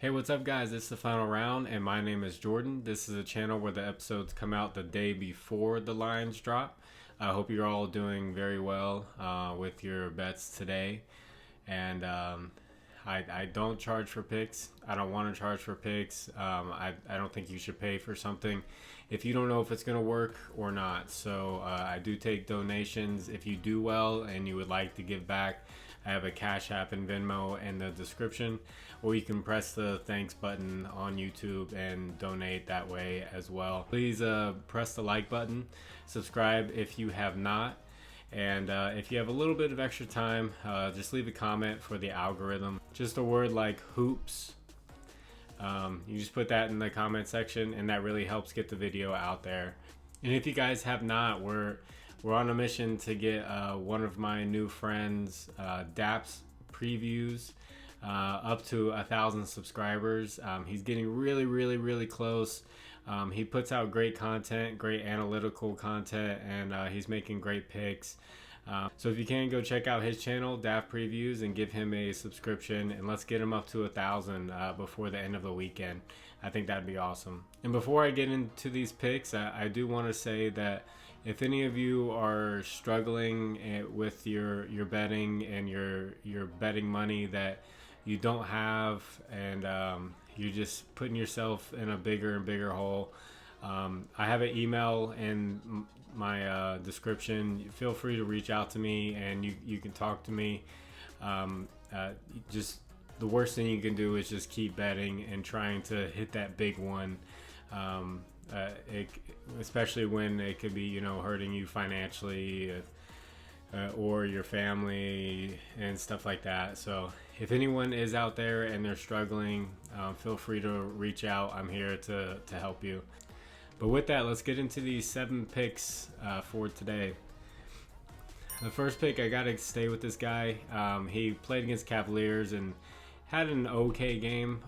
Hey, what's up, guys? It's the final round, and my name is Jordan. This is a channel where the episodes come out the day before the lines drop. I hope you're all doing very well with your bets today. And I don't charge for picks. I don't want to charge for picks. I don't think you should pay for something if you don't know if it's going to work or not. So I do take donations. If you do well and you would like to give back, I have a Cash App and Venmo in the description, or you can press the thanks button on YouTube and donate that way as well. Please press the like button, subscribe if you have not, and if you have a little bit of extra time, just leave a comment for the algorithm. Just a word like hoops. You just put that in the comment section, and that really helps get the video out there. And if you guys have not, we're on a mission to get one of my new friends, DAP's previews, up to 1,000 subscribers. He's getting really close. He puts out great content, great analytical content, and he's making great picks. So if you can, go check out his channel, DAF Previews, and give him a subscription, and let's get him up to 1,000 before the end of the weekend. I think that'd be awesome. And before I get into these picks, I do want to say that if any of you are struggling with your betting and your betting money that you don't have, and you're just putting yourself in a bigger and bigger hole, I have an email in my description. Feel free to reach out to me, and you can talk to me. Just the worst thing you can do is just keep betting and trying to hit that big one. Especially when it could be, hurting you financially, or your family and stuff like that. So if anyone is out there and they're struggling, feel free to reach out. I'm here to help you. But with that, let's get into these 7 picks for today. The first pick, I gotta stay with this guy. He played against Cavaliers and had an okay game,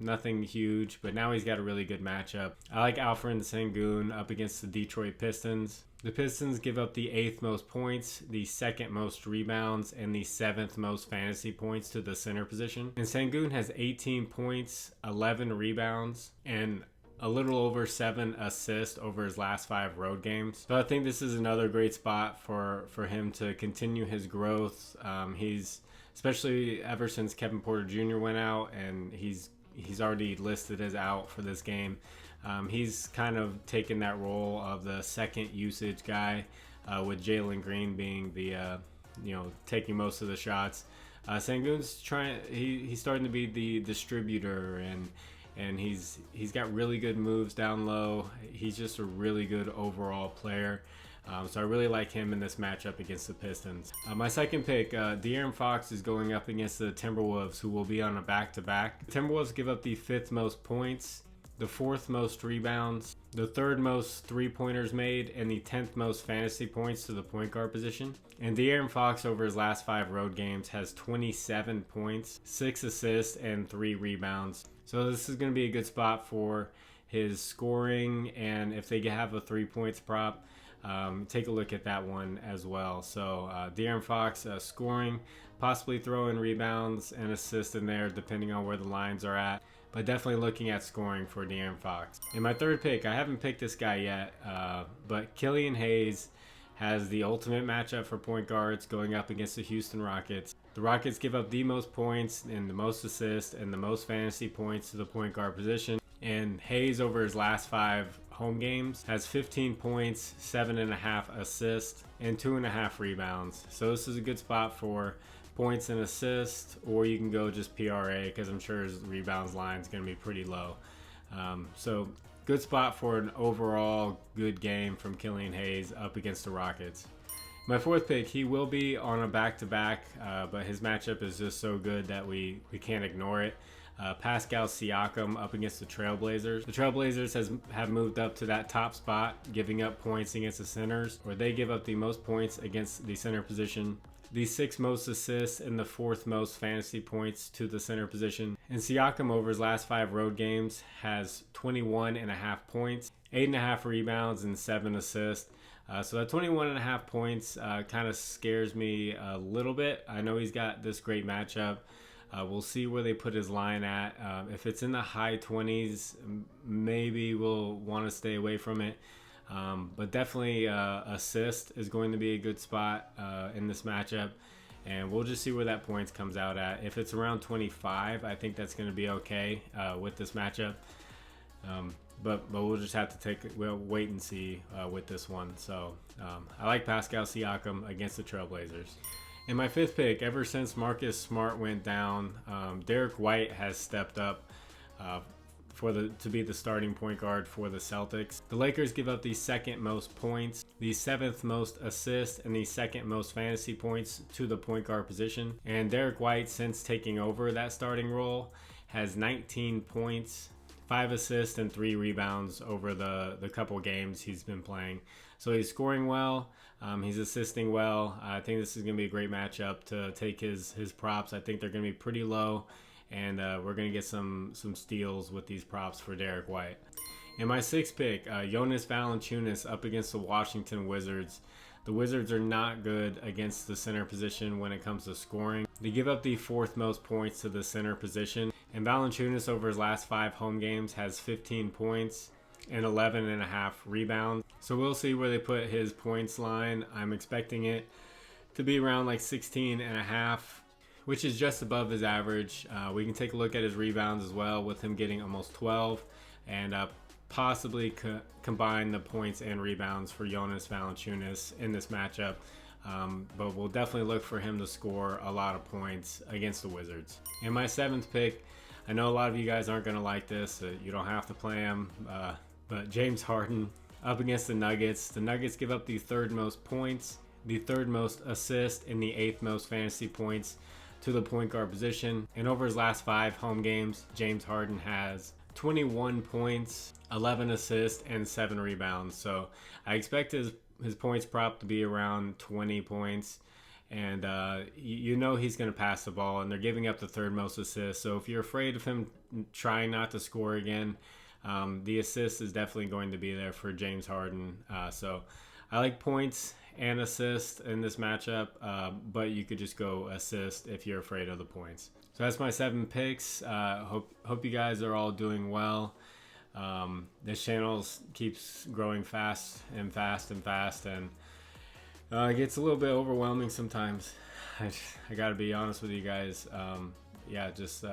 nothing huge, but now he's got a really good matchup. I like Alperen Sengun up against the Detroit Pistons. The Pistons give up the 8th most points, the 2nd most rebounds, and the 7th most fantasy points to the center position. And Sengun has 18 points, 11 rebounds, and a little over 7 assists over his last 5 road games. So I think this is another great spot for him to continue his growth. He's especially ever since Kevin Porter Jr. went out, and he's already listed as out for this game. He's kind of taken that role of the second usage guy, with Jalen Green being the taking most of the shots. Sengun's he's starting to be the distributor, and he's got really good moves down low. He's just a really good overall player. So I really like him in this matchup against the Pistons. My second pick, De'Aaron Fox, is going up against the Timberwolves, who will be on a back-to-back. The Timberwolves give up the 5th most points, the 4th most rebounds, the 3rd most three-pointers made, and the 10th most fantasy points to the point guard position. And De'Aaron Fox, over his last 5 road games, has 27 points, 6 assists, and 3 rebounds. So this is going to be a good spot for his scoring, and if they have a 3 points prop, take a look at that one as well. So De'Aaron Fox scoring, possibly throwing rebounds and assists in there depending on where the lines are at, but definitely looking at scoring for De'Aaron Fox. In my third pick, I haven't picked this guy yet, but Killian Hayes has the ultimate matchup for point guards going up against the Houston Rockets. The Rockets give up the most points and the most assists and the most fantasy points to the point guard position. And Hayes, over his last 5 home games, has 15 points, 7.5 assists, and 2.5 rebounds. So this is a good spot for points and assists, or you can go just PRA, because I'm sure his rebounds line is going to be pretty low. So good spot for an overall good game from Killian Hayes up against the Rockets. My fourth pick, he will be on a back-to-back, but his matchup is just so good that we can't ignore it. Pascal Siakam up against the Trailblazers. The Trailblazers have moved up to that top spot, giving up points against the centers, where they give up the most points against the center position, the 6th most assists, and the 4th most fantasy points to the center position. And Siakam, over his last 5 road games, has 21.5 points, 8.5 rebounds, and 7 assists. So that 21.5 points kind of scares me a little bit. I know he's got this great matchup We'll see where they put his line at. If it's in the high 20s, maybe we'll want to stay away from it. But definitely assist is going to be a good spot in this matchup. And we'll just see where that points comes out at. If it's around 25, I think that's going to be okay with this matchup. But we'll just have to we'll wait and see with this one. So I like Pascal Siakam against the Trailblazers. In my 5th pick, ever since Marcus Smart went down, Derrick White has stepped up to be the starting point guard for the Celtics. The Lakers give up the 2nd most points, the 7th most assists, and the 2nd most fantasy points to the point guard position. And Derrick White, since taking over that starting role, has 19 points, 5 assists, and 3 rebounds over the couple games he's been playing. So he's scoring well. He's assisting well. I think this is going to be a great matchup to take his props. I think they're going to be pretty low. And we're going to get some steals with these props for Derrick White. In my 6th pick, Jonas Valanciunas up against the Washington Wizards. The Wizards are not good against the center position when it comes to scoring. They give up the 4th most points to the center position. And Valanciunas over his last 5 home games has 15 points and 11.5 rebounds. So we'll see where they put his points line. I'm expecting it to be around like 16.5, which is just above his average. We can take a look at his rebounds as well, with him getting almost 12, and possibly combine the points and rebounds for Jonas Valanciunas in this matchup. But we'll definitely look for him to score a lot of points against the Wizards. In my 7th pick, I know a lot of you guys aren't going to like this. You don't have to play him. But James Harden up against the Nuggets. The Nuggets give up the 3rd most points, the 3rd most assists, and the 8th most fantasy points to the point guard position. And over his last 5 home games, James Harden has 21 points, 11 assists, and 7 rebounds. So I expect his points prop to be around 20 points. And you know he's going to pass the ball, and they're giving up the 3rd most assists. So if you're afraid of him trying not to score again, the assist is definitely going to be there for James Harden. So I like points and assist in this matchup, but you could just go assist if you're afraid of the points. So that's my 7 picks. Hope you guys are all doing well. This channel keeps growing fast, and it gets a little bit overwhelming sometimes. I gotta be honest with you guys. Just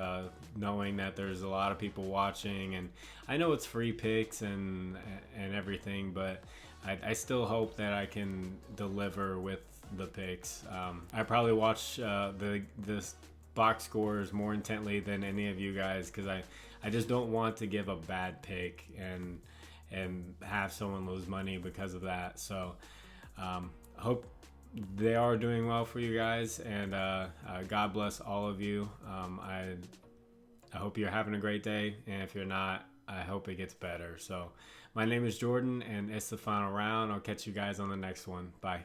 knowing that there's a lot of people watching, and I know it's free picks and everything, but I still hope that I can deliver with the picks. I probably watch the box scores more intently than any of you guys, because I just don't want to give a bad pick and have someone lose money because of that. So hope they are doing well for you guys, and God bless all of you. I hope you're having a great day, and if you're not, I hope it gets better. So my name is Jordan, and it's the final round. I'll catch you guys on the next one. Bye.